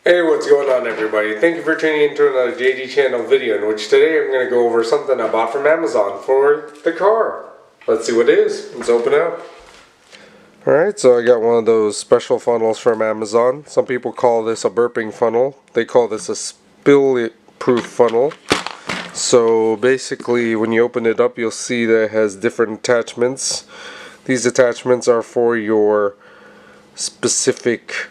Hey, what's going on everybody? Thank you for tuning into another JD channel video in which today I'm going to go over something I bought from Amazon for the car. Let's see what it is. Let's open it up. Alright, so I got one of those special funnels from Amazon. Some people call this a burping funnel. They call this a Spillproof funnel. So basically when you open it up you'll see that it has different attachments. These attachments are for your specific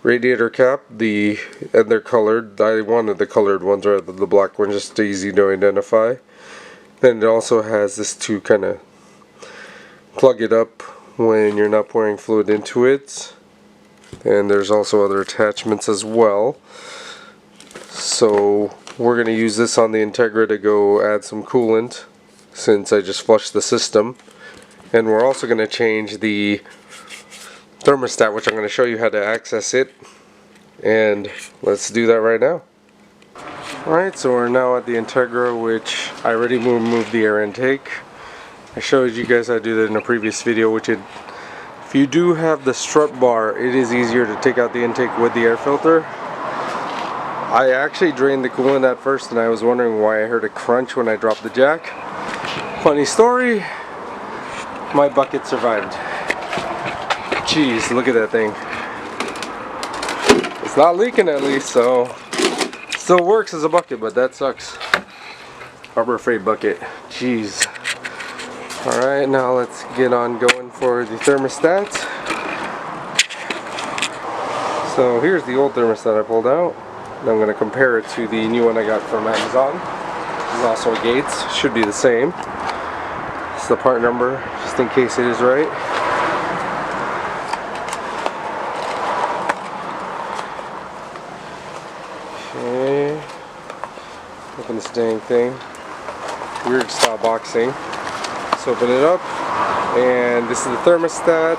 radiator cap, and they're colored. I wanted the colored ones rather than the black ones, just easy to identify. Then it also has this to kind of plug it up when you're not pouring fluid into it. And there's also other attachments as well. So we're going to use this on the Integra to go add some coolant since I just flushed the system. And we're also going to change the thermostat, which I'm going to show you how to access it, and let's do that right now. Alright, so we're now at the Integra, which I already removed the air intake. I showed you guys how to do that in a previous video, which if you do have the strut bar, it is easier to take out the intake with the air filter. I actually drained the coolant at first and I was wondering why I heard a crunch when I dropped the jack. Funny story, my bucket survived. Jeez, look at that thing. It's not leaking at least, so still works as a bucket, but that sucks. Harbor Freight bucket. Jeez. Alright, now let's get on going for the thermostat. So here's the old thermostat I pulled out. And I'm going to compare it to the new one I got from Amazon. This is also a Gates. Should be the same. It's the part number, just in case it is right. Okay, open this dang thing. Weird style boxing. Let's open it up, and this is the thermostat.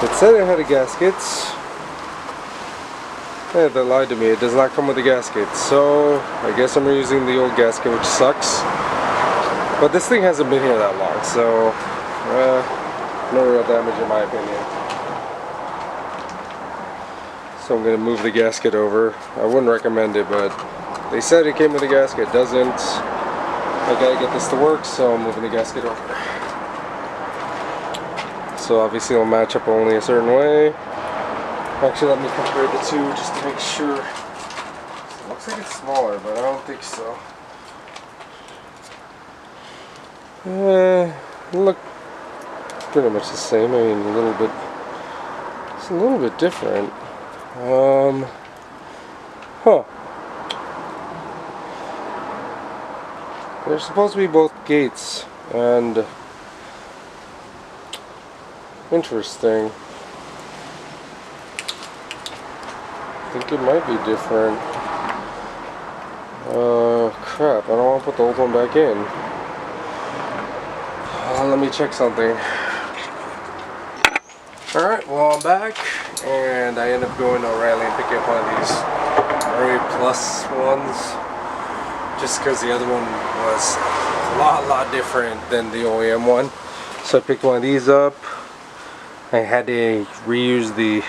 It said it had a gasket. Yeah, they lied to me. It does not come with a gasket, so I guess I'm using the old gasket, which sucks. But this thing hasn't been here that long, so no real damage in my opinion. So I'm going to move the gasket over. I wouldn't recommend it, but they said it came with a gasket. It doesn't. I gotta get this to work, so I'm moving the gasket over. So obviously it'll match up only a certain way. Actually, let me compare the two just to make sure. It looks like it's smaller, but I don't think so. Look pretty much the same. I mean, it's a little bit different. They're supposed to be both Gates, and interesting. I think it might be different. Crap, I don't want to put the old one back in. Let me check something. Alright, well I'm back, and I ended up going to O'Reilly and picking up one of these Murray Plus ones, just because the other one was a lot different than the OEM one. So I picked one of these up. I had to reuse the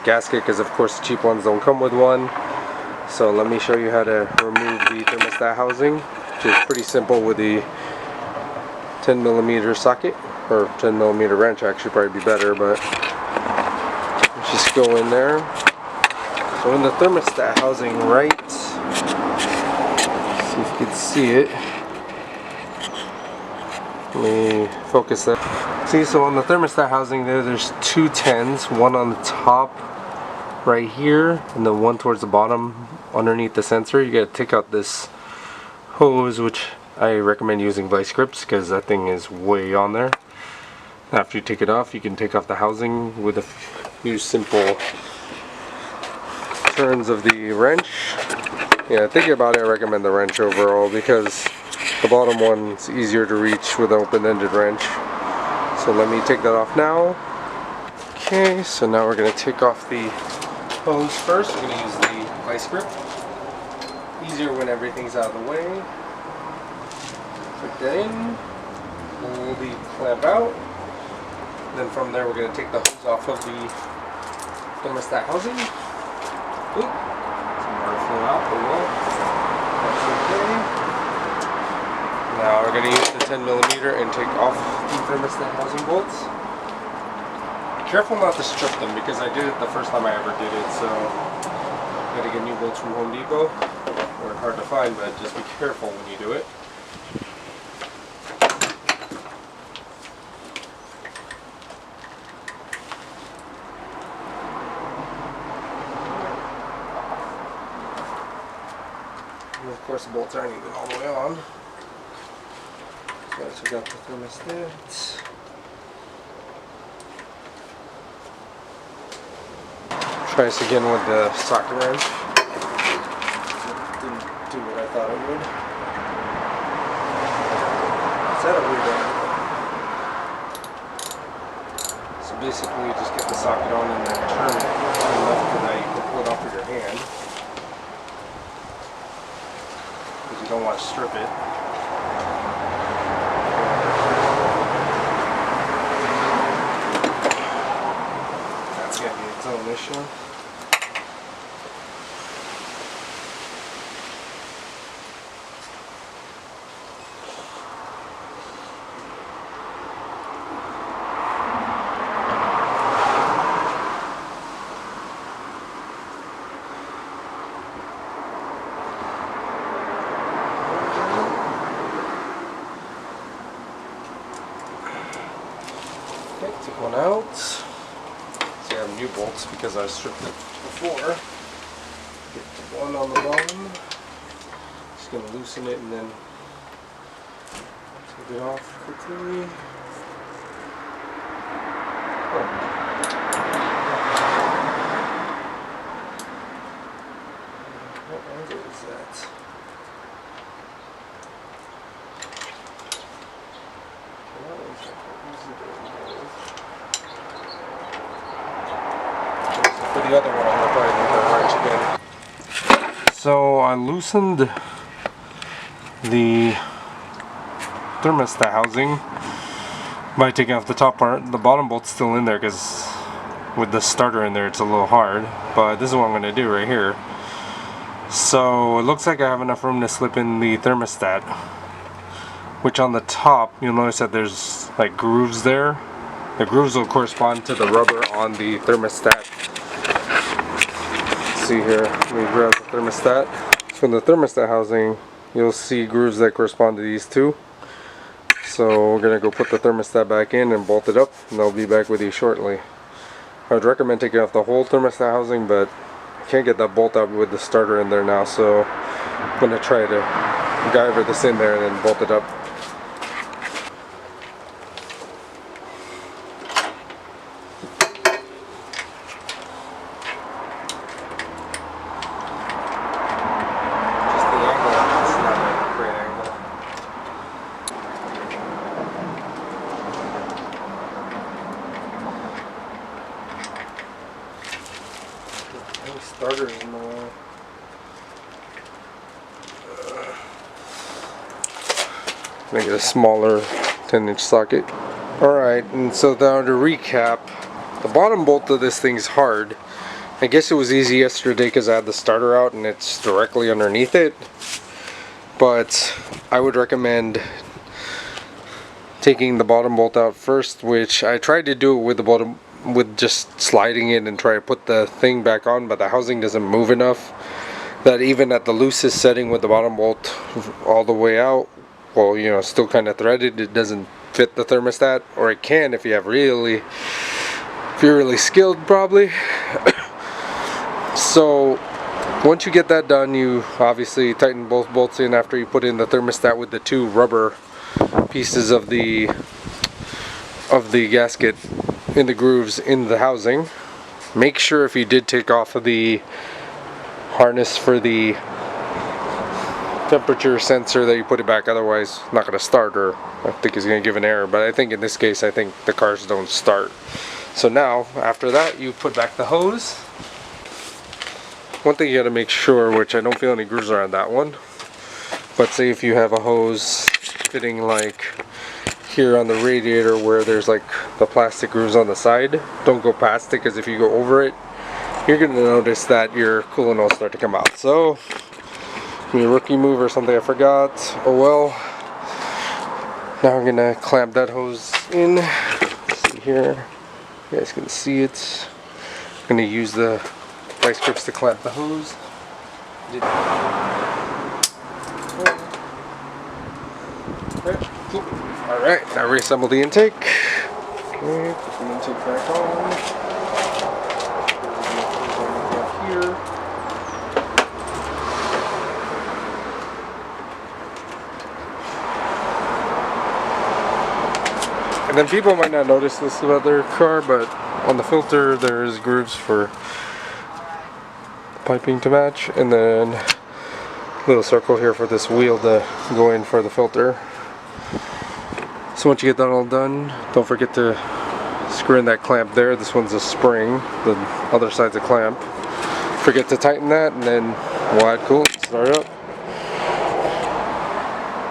gasket because of course the cheap ones don't come with one. So let me show you how to remove the thermostat housing, which is pretty simple with the 10mm socket, or 10mm wrench actually probably be better, but just go in there. So in the thermostat housing, right, see if you can see it. Let me focus that. See, so on the thermostat housing there's two 10s, one on the top right here and then one towards the bottom underneath the sensor. You gotta take out this hose, which I recommend using vice grips because that thing is way on there. After you take it off, you can take off the housing with a few simple turns of the wrench. Yeah, thinking about it, I recommend the wrench overall because the bottom one's easier to reach with an open-ended wrench. So let me take that off now. Okay, so now we're going to take off the hose first. We're going to use the vice grip. Easier when everything's out of the way. Put that in. Pull the clamp out. Then from there we're going to take the hose off of the thermostat housing. Oop, some water flow out, but well, that's okay. Now we're going to use the 10mm and take off the thermostat housing bolts. Be careful not to strip them because I did it the first time I ever did it, so I got to get new bolts from Home Depot. They're hard to find, but just be careful when you do it. And of course the bolts aren't even all the way on. So I took out the thermostat. Try this again with the socket wrench. Didn't do what I thought it would. It's at a weird angle. So basically you just get the socket on and then turn it enough to that you can pull it off with your hand. Because you don't want to strip it. That's going to be its own issue. Okay, take one out. So I have new bolts because I stripped it before. Get the one on the bottom. Just going to loosen it and then take it off quickly. Oh. What angle is that? For the other one, I'm going to probably need the wrench again. So I loosened the thermostat housing by taking off the top part. The bottom bolt's still in there because with the starter in there it's a little hard, but this is what I'm going to do right here. So it looks like I have enough room to slip in the thermostat, which on the top you'll notice that there's like grooves there. The grooves will correspond to the rubber on the thermostat. See here, let me grab the thermostat. So in the thermostat housing, you'll see grooves that correspond to these two. So we're gonna go put the thermostat back in and bolt it up, and I'll be back with you shortly. I would recommend taking off the whole thermostat housing, but I can't get that bolt out with the starter in there now, so I'm gonna try to guyver this in there and then bolt it up. Starters in the way. Make it a smaller 10-inch socket. Alright, and so now to recap, the bottom bolt of this thing's hard. I guess it was easy yesterday because I had the starter out and it's directly underneath it. But I would recommend taking the bottom bolt out first, which I tried to do it with the bottom, with just sliding it and try to put the thing back on, but the housing doesn't move enough that even at the loosest setting with the bottom bolt all the way out, well, you know, still kind of threaded, it doesn't fit the thermostat. Or it can if you have if you're really skilled, probably. So once you get that done, you obviously tighten both bolts in after you put in the thermostat with the two rubber pieces of the gasket in the grooves in the housing. Make sure if you did take off of the harness for the temperature sensor that you put it back, otherwise it's not going to start, or I think it's going to give an error. But I think in this case, I think the cars don't start. So now after that, you put back the hose. One thing you got to make sure, which I don't feel any grooves around that one, but say if you have a hose fitting like here on the radiator where there's like the plastic grooves on the side, don't go past it, because if you go over it, you're going to notice that your coolant will start to come out. So, a rookie move or something I forgot. Oh well. Now I'm going to clamp that hose in. See here. You guys can see it. I'm going to use the vice grips to clamp the hose. Alright, now reassemble the intake. Okay, put the intake back on. Here. And then people might not notice this about their car, but on the filter there's grooves for piping to match, and then a little circle here for this wheel to go in for the filter. So once you get that all done, don't forget to screw in that clamp there. This one's a spring, the other side's a clamp. Forget to tighten that, and then we'll add coolant, start it up.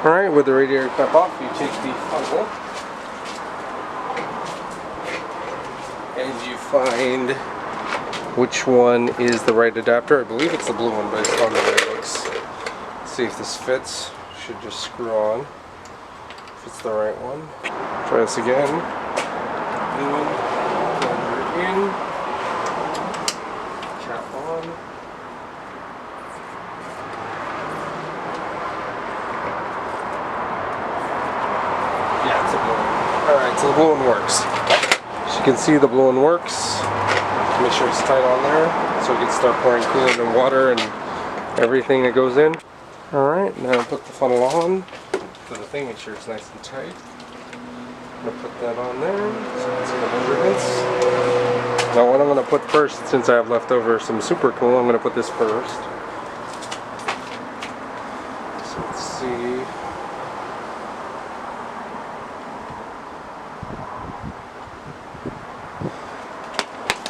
Alright, with the radiator cap off, you take the funnel and you find which one is the right adapter. I believe it's the blue one based on the way it looks. Let's see if this fits. Should just screw on if it's the right one. Try this again. Blue one. Plunge in. Cap on. Yeah, it's a blue one. Alright, so the blue one works. As you can see, the blue one works. Make sure it's tight on there so we can start pouring coolant and water and everything that goes in. Alright, now put the funnel on to the thing, make sure it's nice and tight. I'm going to put that on there so you can see the measurements. Now what I'm going to put first, since I have left over some super cool, I'm going to put this first. So let's see.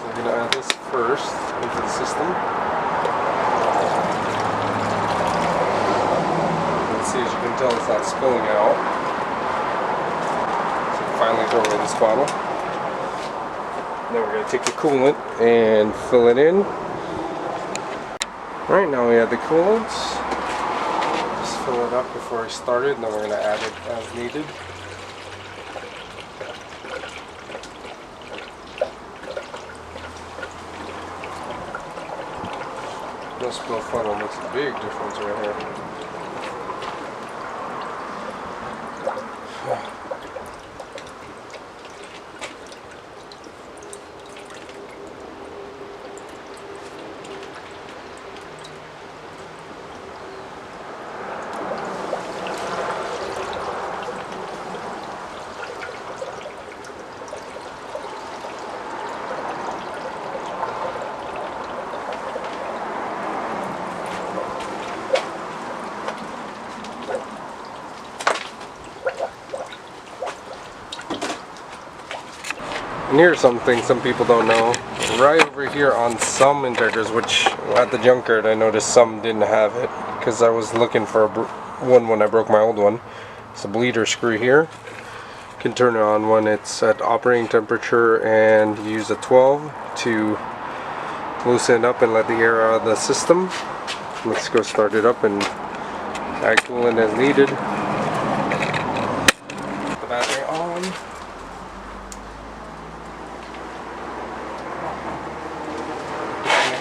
We're going to add this first into the system. See, as you can tell, it's not spilling out. So finally throw away this bottle. Then we're going to take the coolant and fill it in. Alright, now we add the coolant. Just fill it up before we start it, and then we're going to add it as needed. No spill funnel makes a big difference right here. And here's something some people don't know. Right over here on some Integras, which at the junkyard I noticed some didn't have it, because I was looking for one when I broke my old one. It's a bleeder screw here. You can turn it on when it's at operating temperature and use a 12 to loosen it up and let the air out of the system. Let's go start it up and add coolant as needed. Put the battery on.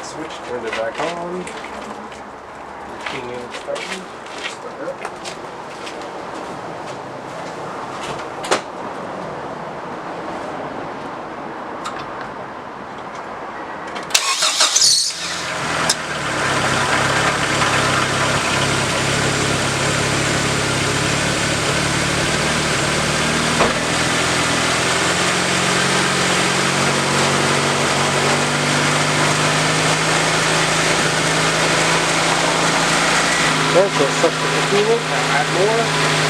Switch, turn it back on. Start up. So suck the coolant, add more.